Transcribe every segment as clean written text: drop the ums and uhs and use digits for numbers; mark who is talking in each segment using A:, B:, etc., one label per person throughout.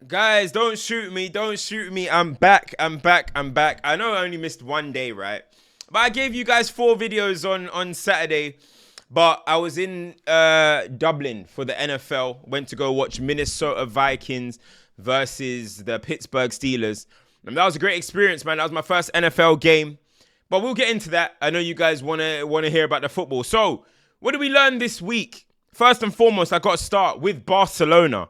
A: Guys, don't shoot me. Don't shoot me. I'm back. I'm back. I'm back. I know I only missed one day, right? But I gave you guys 4 videos on Saturday. But I was in Dublin for the NFL. Went to go watch Minnesota Vikings versus the Pittsburgh Steelers. And that was a great experience, man. That was my first NFL game. But we'll get into that. I know you guys wanna hear about the football. So, what did we learn this week? First and foremost, I got to start with Barcelona.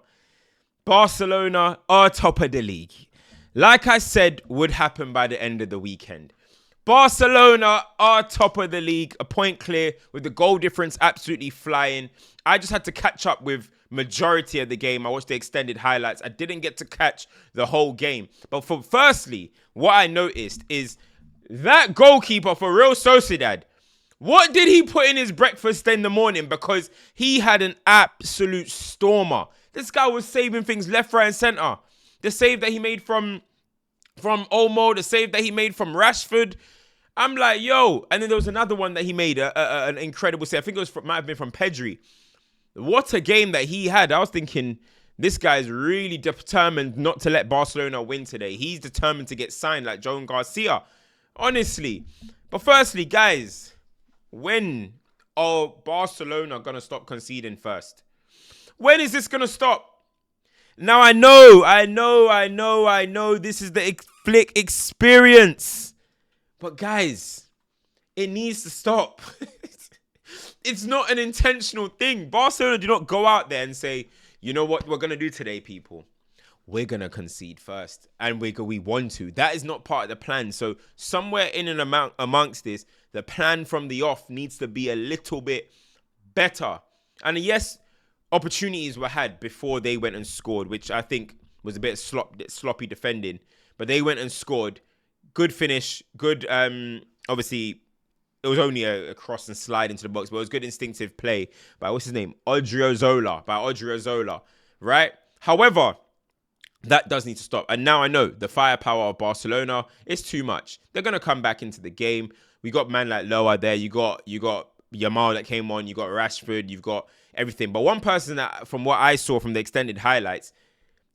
A: Barcelona are top of the league. Like I said, would happen by the end of the weekend. Barcelona are top of the league, a point clear with the goal difference absolutely flying. I just had to catch up with majority of the game. I watched the extended highlights. I didn't get to catch the whole game. But firstly, what I noticed is that goalkeeper for Real Sociedad, what did he put in his breakfast in the morning? Because he had an absolute stormer. This guy was saving things left, right, and center. The save that he made from Olmo, the save that he made from Rashford. I'm like, yo. And then there was another one that he made, an incredible save. I think might have been from Pedri. What a game that he had. I was thinking, this guy is really determined not to let Barcelona win today. He's determined to get signed like Joan Garcia. Honestly. But firstly, guys, when are Barcelona going to stop conceding first? When is this going to stop? Now, I know, this is the flick experience. But guys, it needs to stop. It's not an intentional thing. Barcelona do not go out there and say, you know what we're going to do today, people? We're going to concede first. And we want to. That is not part of the plan. So somewhere in and amongst this, the plan from the off needs to be a little bit better. And yes, opportunities were had before they went and scored, which I think was a bit sloppy defending. But they went and scored. Good finish. Good, obviously, it was only a cross and slide into the box, but it was good instinctive play by, what's his name? Odriozola, right? However, that does need to stop. And now I know the firepower of Barcelona is too much. They're going to come back into the game. We got man like Loa there. You got YAMAL that came on. You got Rashford. You've got everything. But one person that, from what I saw from the extended highlights,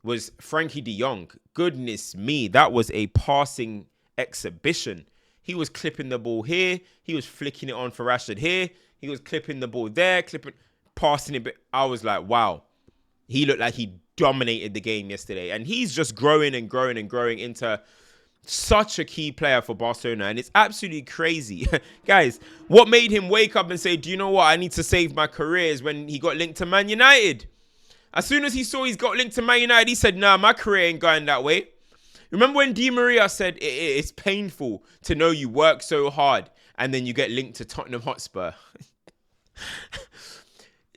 A: was Frankie de Jong. Goodness me, that was a passing exhibition. He was clipping the ball here. He was flicking it on for Rashford here. He was clipping the ball there, passing it. But I was like, wow. He looked like he dominated the game yesterday. And he's just growing and growing and growing into such a key player for Barcelona. And it's absolutely crazy. Guys, what made him wake up and say, do you know what? I need to save my career is when he got linked to Man United. As soon as he saw he's got linked to Man United, he said, nah, my career ain't going that way. Remember when Di Maria said it's painful to know you work so hard and then you get linked to Tottenham Hotspur?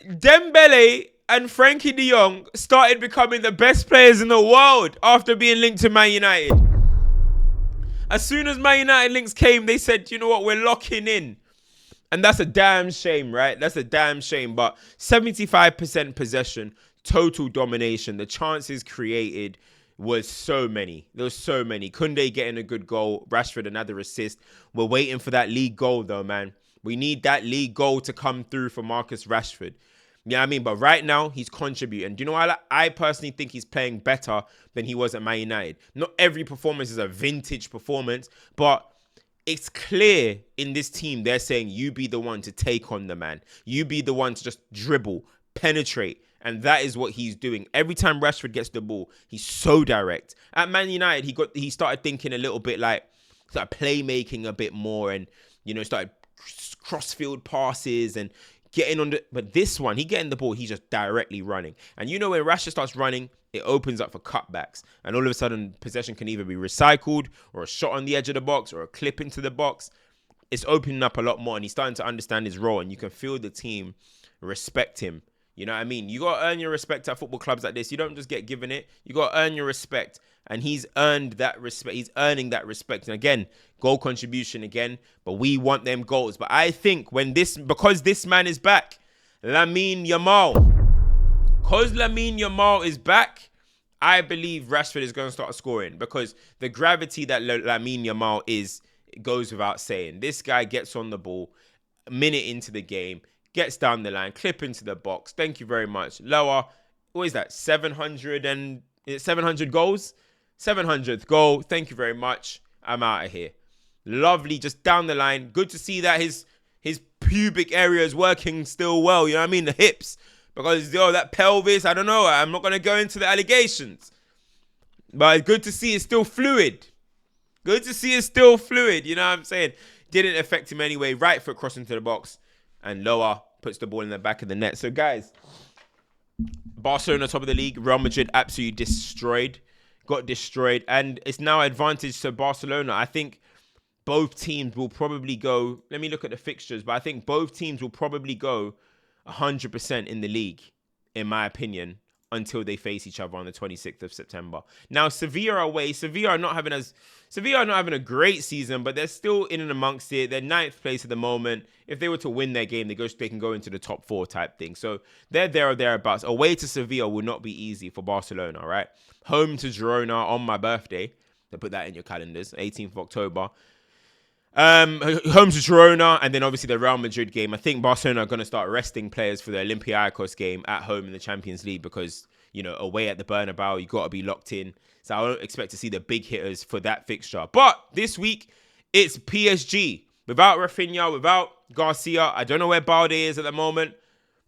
A: Dembele and Frankie de Jong started becoming the best players in the world after being linked to Man United. As soon as Man United links came, they said, you know what, we're locking in. And that's a damn shame, right? That's a damn shame. But 75% possession, total domination. The chances created was so many. There was so many. Koundé getting a good goal. Rashford another assist. We're waiting for that league goal though, man. We need that league goal to come through for Marcus Rashford. You know what I mean? But right now, he's contributing. Do you know what? I personally think he's playing better than he was at Man United. Not every performance is a vintage performance, but it's clear in this team, they're saying, you be the one to take on the man. You be the one to just dribble, penetrate. And that is what he's doing. Every time Rashford gets the ball, he's so direct. At Man United, he started thinking a little bit like, started playmaking a bit more and, you know, started crossfield passes and getting on the... But this one, he getting the ball, he's just directly running. And you know when Rashford starts running, it opens up for cutbacks. And all of a sudden, possession can either be recycled or a shot on the edge of the box or a clip into the box. It's opening up a lot more and he's starting to understand his role. And you can feel the team respect him. You know what I mean? You got to earn your respect at football clubs like this. You don't just get given it. You got to earn your respect. And he's earned that respect. He's earning that respect. And again, goal contribution again. But we want them goals. But I think because this man is back, Lamine Yamal. Because Lamine Yamal is back, I believe Rashford is going to start scoring. Because the gravity that Lamine Yamal is, it goes without saying. This guy gets on the ball a minute into the game, gets down the line, clip into the box. Thank you very much. Lower, what is that? 700 and Is it 700 goals? 700th goal. Thank you very much. I'm out of here. Lovely, just down the line. Good to see that his pubic area is working still well. You know what I mean? The hips. Because, that pelvis, I don't know. I'm not going to go into the allegations. But it's good to see it's still fluid. Good to see it's still fluid. You know what I'm saying? Didn't affect him anyway. Right foot crossing to the box. And Loa puts the ball in the back of the net. So, guys, Barcelona top of the league. Real Madrid absolutely destroyed. Got destroyed. And it's now advantage to Barcelona. I think both teams will probably go. Let me look at the fixtures. But I think both teams will probably go 100% in the league, in my opinion, until they face each other on the 26th of September. Now, Sevilla away. Sevilla are not having a great season, but they're still in and amongst it. They're 9th place at the moment. If they were to win their game, they can go into the top 4 type thing. So they're there or thereabouts. Away to Sevilla will not be easy for Barcelona, right? Home to Girona on my birthday. To put that in your calendars, 18th of October. Home to Girona, and then obviously the Real Madrid game. I think Barcelona are going to start resting players for the Olympiacos game at home in the Champions League because, away at the Bernabeu, you got to be locked in. So I don't expect to see the big hitters for that fixture. But this week, it's PSG. Without Rafinha, without Garcia. I don't know where Balde is at the moment.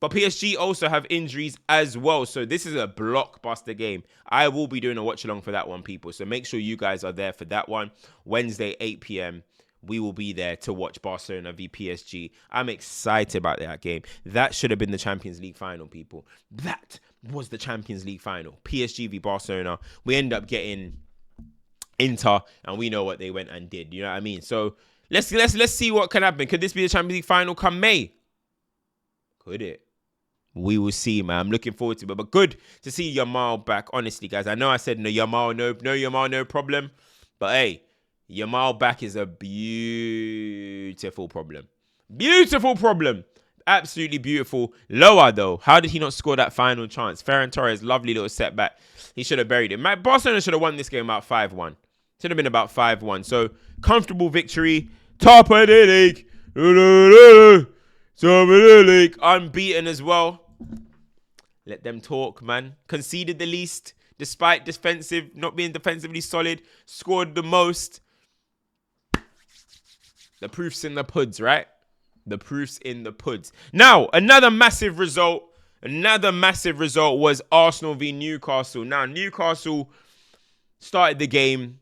A: But PSG also have injuries as well. So this is a blockbuster game. I will be doing a watch-along for that one, people. So make sure you guys are there for that one. Wednesday, 8 p.m. We will be there to watch Barcelona v PSG. I'm excited about that game. That should have been the Champions League final, people. That was the Champions League final. PSG v Barcelona. We end up getting Inter, and we know what they went and did. You know what I mean? So let's see what can happen. Could this be the Champions League final come May? Could it? We will see, man. I'm looking forward to it. But good to see YAMAL back. Honestly, guys, I know I said no YAMAL, no problem. But hey, YAMAL back is a beautiful problem. Beautiful problem. Absolutely beautiful. Loa, though. How did he not score that final chance? Ferran Torres, lovely little setback. He should have buried it. Barcelona should have won this game about 5-1. Should have been about 5-1. So, comfortable victory. Top of the league. Top of the league. Unbeaten as well. Let them talk, man. Conceded the least. Despite not being defensively solid. Scored the most. The proof's in the puds, right? The proof's in the puds. Now, another massive result was Arsenal v Newcastle. Now, Newcastle started the game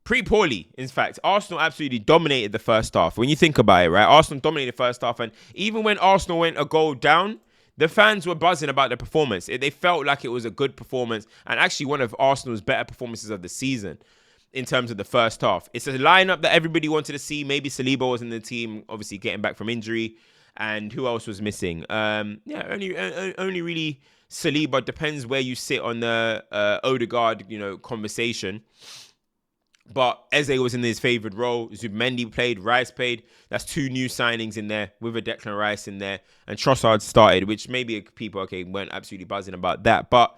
A: pretty poorly. In fact, Arsenal absolutely dominated the first half. When you think about it, right? Arsenal dominated the first half. And even when Arsenal went a goal down, the fans were buzzing about the performance. They felt like it was a good performance. And actually one of Arsenal's better performances of the season. In terms of the first half. It's a lineup that everybody wanted to see. Maybe Saliba was in the team, obviously getting back from injury. And who else was missing? Only really Saliba. Depends where you sit on the Odegaard, conversation. But Eze was in his favourite role. Zubimendi played. Rice played. That's 2 new signings in there with a Declan Rice in there. And Trossard started, which maybe people, weren't absolutely buzzing about that. But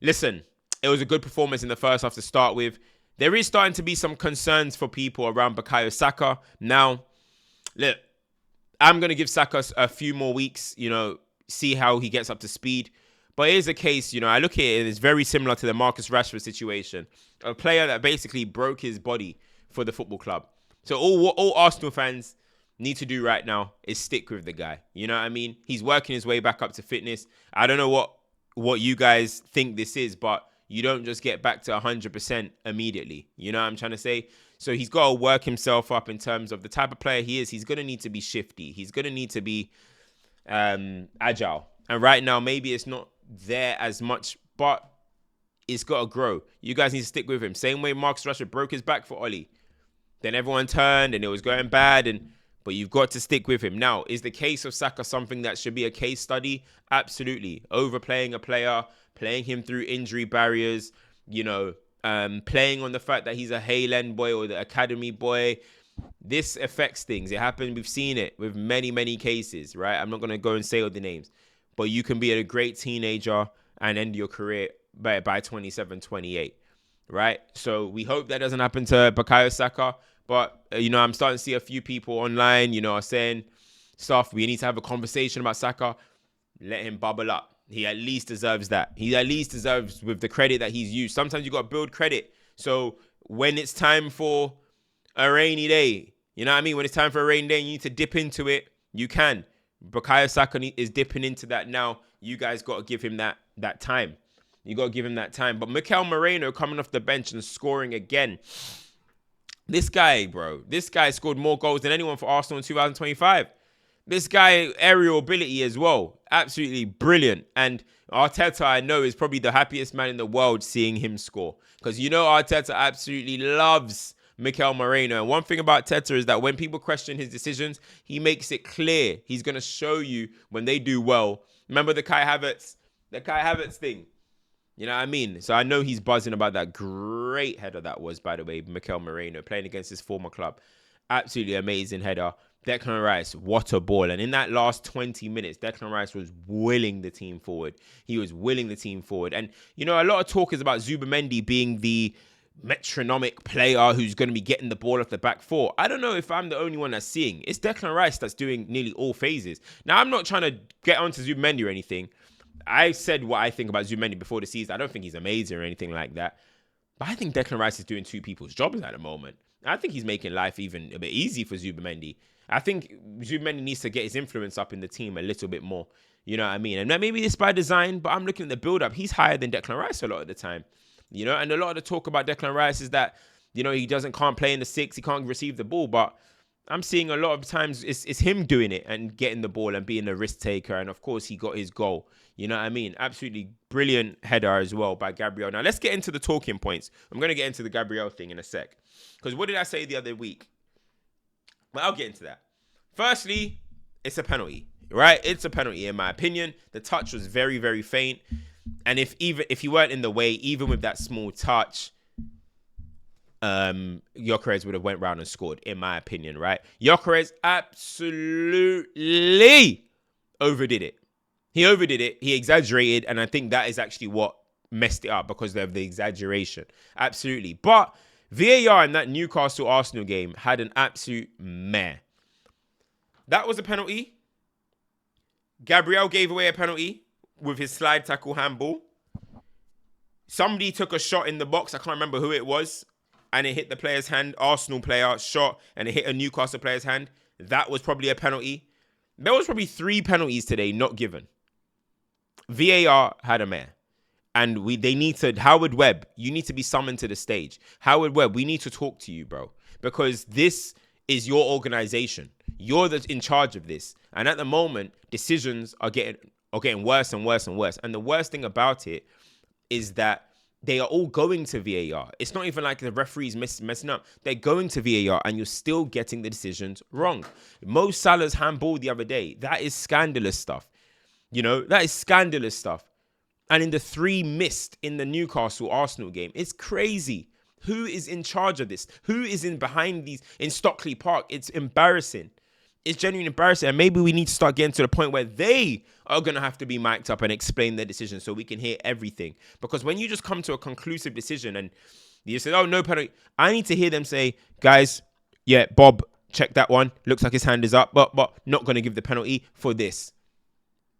A: listen, it was a good performance in the first half to start with. There is starting to be some concerns for people around Bukayo Saka. Now, look, I'm going to give Saka a few more weeks, see how he gets up to speed. But here's the case, I look at it and it's very similar to the Marcus Rashford situation. A player that basically broke his body for the football club. So all Arsenal fans need to do right now is stick with the guy. You know what I mean? He's working his way back up to fitness. I don't know what you guys think this is, but you don't just get back to 100% immediately. You know what I'm trying to say? So he's got to work himself up in terms of the type of player he is. He's going to need to be shifty. He's going to need to be agile. And right now, maybe it's not there as much, but it's got to grow. You guys need to stick with him. Same way Marcus Rashford broke his back for Oli. Then everyone turned and it was going bad. But you've got to stick with him. Now, is the case of Saka something that should be a case study? Absolutely. Overplaying a player, playing him through injury barriers, playing on the fact that he's a Haaland boy or the academy boy. This affects things. It happened. We've seen it with many, many cases, right? I'm not going to go and say all the names. But you can be a great teenager and end your career by 27, 28, right? So we hope that doesn't happen to Bukayo Saka. But, I'm starting to see a few people online, are saying stuff. We need to have a conversation about Saka. Let him bubble up. He at least deserves that. He at least deserves with the credit that he's used. Sometimes you got to build credit. So when it's time for a rainy day, you know what I mean? When it's time for a rainy day, you need to dip into it. You can. Bukayo Saka is dipping into that now. You guys got to give him that time. You got to give him that time. But Mikel Moreno coming off the bench and scoring again. This guy, bro. This guy scored more goals than anyone for Arsenal in 2025. This guy, aerial ability as well. Absolutely brilliant. And Arteta, I know, is probably the happiest man in the world seeing him score. Because you know Arteta absolutely loves Mikel Moreno. And one thing about Arteta is that when people question his decisions, he makes it clear. He's going to show you when they do well. Remember the Kai Havertz thing? You know what I mean? So I know he's buzzing about that great header that was, by the way, Mikel Moreno playing against his former club. Absolutely amazing header. Declan Rice, what a ball. And in that last 20 minutes, Declan Rice was willing the team forward. He was willing the team forward. And, you know, a lot of talk is about Zubimendi being the metronomic player who's going to be getting the ball off the back four. I don't know if I'm the only one that's seeing. It's Declan Rice that's doing nearly all phases. Now, I'm not trying to get onto Zubimendi or anything. I said what I think about Zubimendi before the season. I don't think he's amazing or anything like that. But I think Declan Rice is doing two people's jobs at the moment. I think he's making life even a bit easy for Zubimendi. I think Zubimendi needs to get his influence up in the team a little bit more. You know what I mean? And maybe it's by design, but I'm looking at the build-up. He's higher than Declan Rice a lot of the time. You know, and a lot of the talk about Declan Rice is that, you know, he can't play in the six, he can't receive the ball. But I'm seeing a lot of times it's him doing it and getting the ball and being a risk taker. And of course, he got his goal. You know what I mean? Absolutely brilliant header as well by Gabriel. Now, let's get into the talking points. I'm going to get into the Gabriel thing in a sec. Because what did I say the other week? Well, I'll get into that. Firstly, it's a penalty, right? It's a penalty, in my opinion. The touch was very, very faint. And if he weren't in the way, even with that small touch, Gyökeres would have went round and scored, in my opinion, right? Gyökeres absolutely overdid it. He overdid it. He exaggerated. And I think that is actually what messed it up because of the exaggeration. Absolutely. But VAR in that Newcastle-Arsenal game had an absolute meh. That was a penalty. Gabriel gave away a penalty with his slide tackle handball. Somebody took a shot in the box. I can't remember who it was. And it hit the player's hand. Arsenal player shot and it hit a Newcastle player's hand. That was probably a penalty. There was probably 3 penalties today not given. VAR had a meh. And they need to, Howard Webb, you need to be summoned to the stage. Howard Webb, we need to talk to you, bro. Because this is your organization. You're in charge of this. And at the moment, decisions are getting worse and worse and worse. And the worst thing about it is that they are all going to VAR. It's not even like the referees messing up. They're going to VAR and you're still getting the decisions wrong. Mo Salah's handball the other day, that is scandalous stuff. You know, that is scandalous stuff. And in the 3 missed in the Newcastle-Arsenal game, it's crazy. Who is in charge of this? Who is behind these in Stockley Park? It's embarrassing. It's genuinely embarrassing. And maybe we need to start getting to the point where they are going to have to be mic'd up and explain their decision so we can hear everything. Because when you just come to a conclusive decision and you say, oh, no penalty, I need to hear them say, guys, yeah, Bob, check that one. Looks like his hand is up, but not going to give the penalty for this.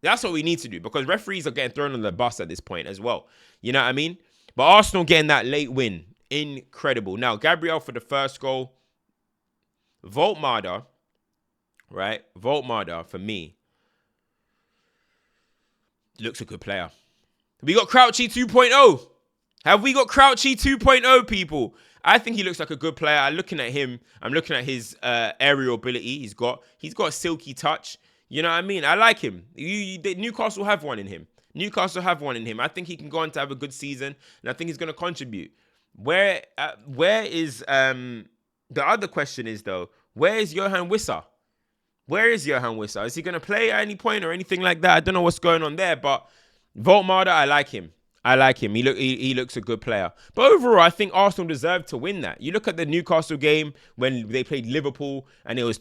A: That's what we need to do because referees are getting thrown on the bus at this point as well. You know what I mean? But Arsenal getting that late win, incredible. Now, Gabriel for the first goal. Voltmada, right? Voltmada, for me, looks a good player. We got Crouchy 2.0. Have we got Crouchy 2.0, people? I think he looks like a good player. I'm looking at him. I'm looking at his aerial ability. He's got a silky touch. You know what I mean? I like him. Newcastle have one in him. Newcastle have one in him. I think he can go on to have a good season, and I think he's going to contribute. Where is the other question is though? Where is Johan Wissa? Where is Johan Wissa? Is he going to play at any point or anything like that? I don't know what's going on there, but Voltmada, I like him. He looks a good player. But overall, I think Arsenal deserved to win that. You look at the Newcastle game when they played Liverpool, and it was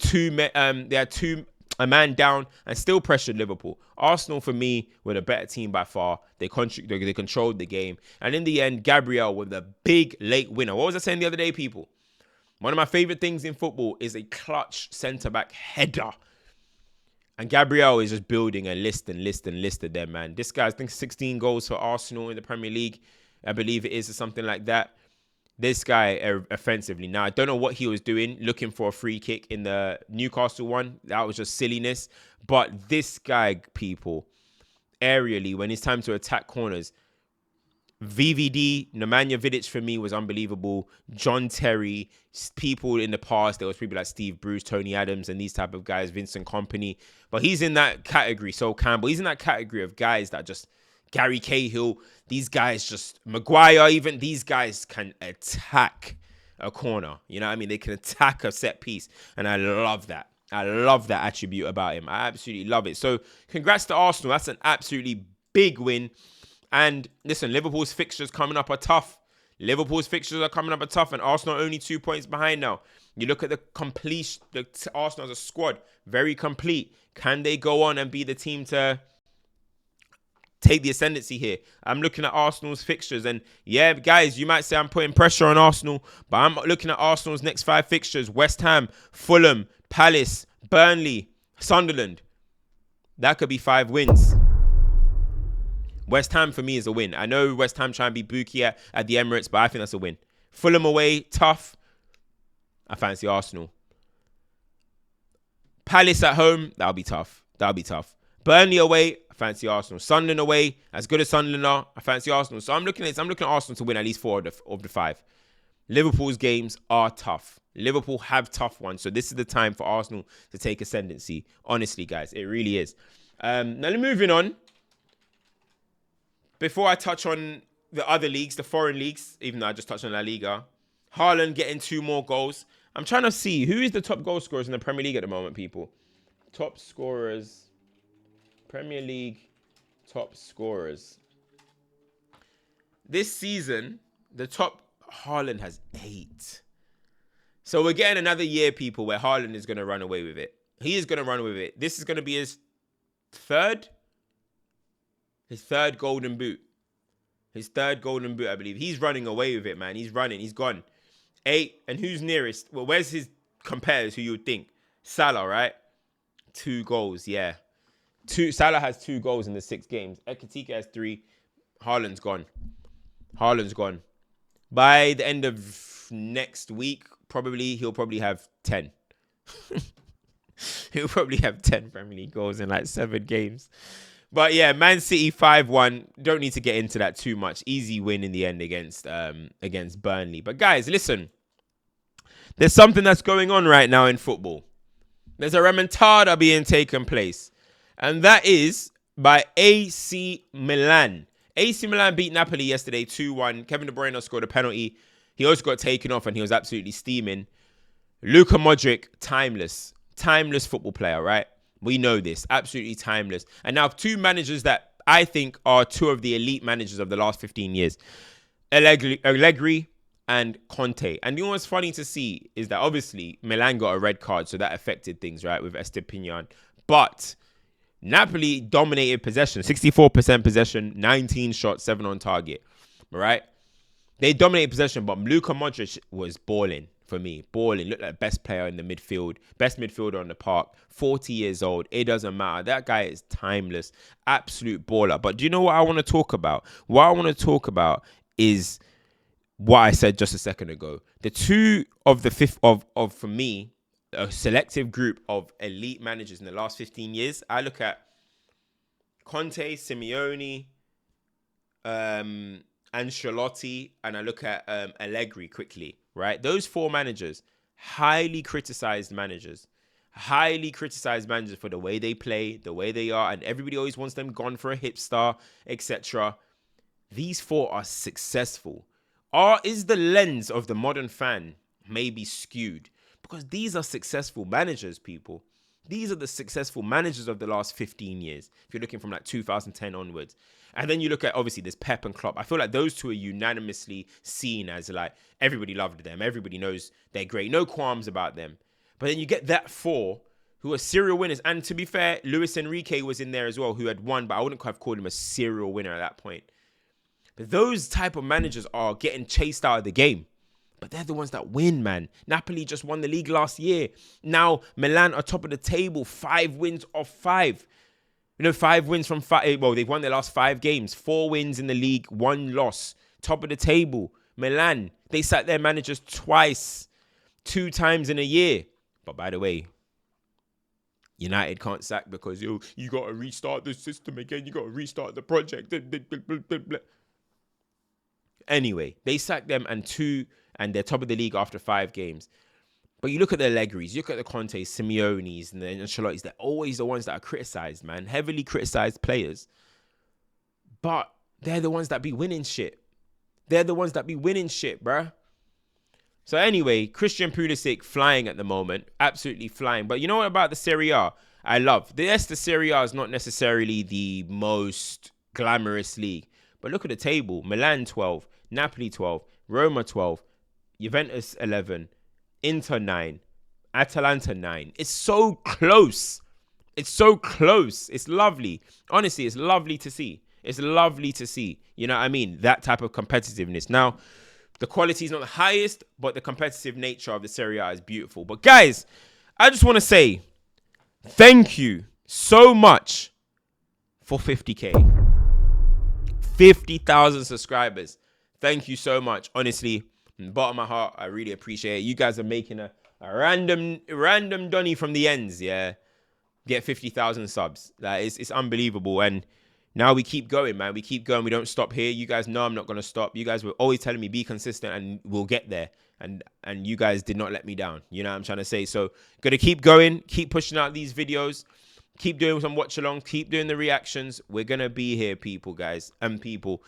A: a man down and still pressured Liverpool. Arsenal, for me, were the better team by far. They controlled the game. And in the end, Gabriel with a big late winner. What was I saying the other day, people? One of my favorite things in football is a clutch centre-back header. And Gabriel is just building a list and list and list of them, man. This guy, I think 16 goals for Arsenal in the Premier League. I believe it is, or something like that. This guy offensively. Now, I don't know what he was doing, looking for a free kick in the Newcastle one. That was just silliness. But this guy, people, aerially, when it's time to attack corners, VVD, Nemanja Vidic for me was unbelievable. John Terry, people in the past, there was people like Steve Bruce, Tony Adams, and these type of guys, Vincent Kompany. But he's in that category. So Campbell, he's in that category of guys that just, Gary Cahill, these guys just, Maguire, even these guys can attack a corner. You know what I mean? They can attack a set piece. And I love that. I love that attribute about him. I absolutely love it. So congrats to Arsenal. That's an absolutely big win. And listen, Liverpool's fixtures coming up are tough. And Arsenal are only 2 points behind now. You look at the complete, Arsenal as a squad, very complete. Can they go on and be the team to take the ascendancy here? I'm looking at Arsenal's fixtures, and yeah, guys, you might say I'm putting pressure on Arsenal, but I'm looking at Arsenal's next 5 fixtures: West Ham, Fulham, Palace, Burnley, Sunderland. That could be 5 wins. West Ham for me is a win. I know West Ham try and be bookie at the Emirates, but I think that's a win. Fulham away, tough. I fancy Arsenal. Palace at home, that'll be tough. Burnley away, I fancy Arsenal. Sunderland away, as good as Sunderland are, I fancy Arsenal. So I'm looking at Arsenal to win at least 4 of the 5. Liverpool's games are tough. Liverpool have tough ones. So this is the time for Arsenal to take ascendancy. Honestly, guys, it really is. Now moving on. Before I touch on the other leagues, the foreign leagues, even though I just touched on La Liga, Haaland getting 2 more goals. I'm trying to see who is the top goal scorers in the Premier League at the moment, people. Top scorers. Premier League top scorers. This season, the top Haaland has 8. So we're getting another year, people, where Haaland is going to run away with it. He is going to run away with it. This is going to be his third golden boot. I believe. He's running away with it, man. He's running. He's gone. 8. And who's nearest? Well, where's his compares who you would think? Salah, right? 2 goals, yeah. Salah has 2 goals in the 6 games. Ekitike has 3. Haaland's gone. By the end of next week, he'll probably have 10. He'll probably have 10 Premier League goals in like 7 games. But yeah, Man City 5-1. Don't need to get into that too much. Easy win in the end against Burnley. But guys, listen. There's something that's going on right now in football. There's a remontada being taken place. And that is by AC Milan. AC Milan beat Napoli yesterday 2-1. Kevin De Bruyne scored a penalty. He also got taken off and he was absolutely steaming. Luka Modric, timeless. Timeless football player, right? We know this. Absolutely timeless. And now 2 managers that I think are 2 of the elite managers of the last 15 years. Allegri and Conte. And you know what's funny to see is that obviously Milan got a red card, so that affected things, right, with Estepinian. But Napoli dominated possession. 64% possession, 19 shots, 7 on target. Right? They dominated possession, but Luka Modric was balling. For me, balling, looked like the best player in the midfield, best midfielder on the park, 40 years old. It doesn't matter. That guy is timeless, absolute baller. But do you know what I want to talk about? What I want to talk about is what I said just a second ago. The 2 of the 5th of for me, a selective group of elite managers in the last 15 years. I look at Conte, Simeone, Ancelotti, and I look at Allegri quickly. Right? Those 4 managers, highly criticized managers for the way they play, the way they are, and everybody always wants them gone for a hipster, etc. These 4 are successful. Is the lens of the modern fan maybe skewed? Because these are successful managers, people. These are the successful managers of the last 15 years. If you're looking from like 2010 onwards. And then you look at, obviously, there's Pep and Klopp. I feel like those 2 are unanimously seen as like, everybody loved them. Everybody knows they're great. No qualms about them. But then you get that 4 who are serial winners. And to be fair, Luis Enrique was in there as well, who had won, but I wouldn't have called him a serial winner at that point. But those type of managers are getting chased out of the game But they're the ones that win, man. Napoli just won the league last year. Now, Milan are top of the table. 5 wins off 5. 5 wins from 5. Well, they've won their last 5 games. 4 wins in the league, 1 loss. Top of the table. Milan, they sacked their managers twice. 2 times in a year. But by the way, United can't sack because you got to restart the system again. You got to restart the project. Anyway, they sacked them and they're top of the league after 5 games. But you look at the Allegris, you look at the Contes, Simeones, and the Ancelottis, they're always the ones that are criticized, man. Heavily criticized players. But they're the ones that be winning shit. They're the ones that be winning shit, bruh. So anyway, Christian Pulisic flying at the moment. Absolutely flying. But you know what about the Serie A? I love. Yes, the Serie A is not necessarily the most glamorous league. But look at the table. Milan 12, Napoli 12, Roma 12, Juventus 11, Inter 9, Atalanta 9. It's so close. It's so close. It's lovely. Honestly, it's lovely to see. It's lovely to see. You know what I mean? That type of competitiveness. Now, the quality is not the highest, but the competitive nature of the Serie A is beautiful. But guys, I just want to say thank you so much for 50K. 50,000 subscribers. Thank you so much. Honestly, from the bottom of my heart, I really appreciate it. You guys are making a random Donny from the ends, yeah. Get 50,000 subs. Like, it's unbelievable. And now we keep going, man. We keep going. We don't stop here. You guys know I'm not going to stop. You guys were always telling me be consistent and we'll get there. And you guys did not let me down. You know what I'm trying to say? So, going to keep going. Keep pushing out these videos. Keep doing some watch along. Keep doing the reactions. We're going to be here, people, guys. And people.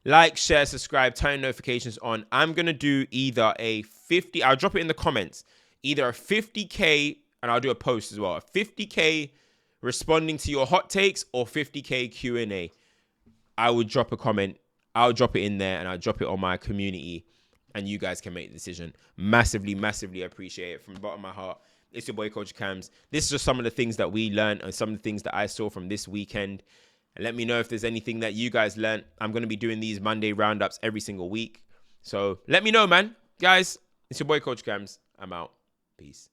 A: Like, share, subscribe, turn notifications on. I'm going to do either a 50. I'll drop it in the comments. Either a 50K, and I'll do a post as well. A 50K responding to your hot takes or 50K Q&A. I would drop a comment. I'll drop it in there and I'll drop it on my community. And you guys can make the decision. Massively, massively appreciate it from the bottom of my heart. It's your boy, CultureCams. This is just some of the things that we learned and some of the things that I saw from this weekend. And let me know if there's anything that you guys learned. I'm going to be doing these Monday roundups every single week. So let me know, man. Guys, it's your boy, CultureCams. I'm out. Peace.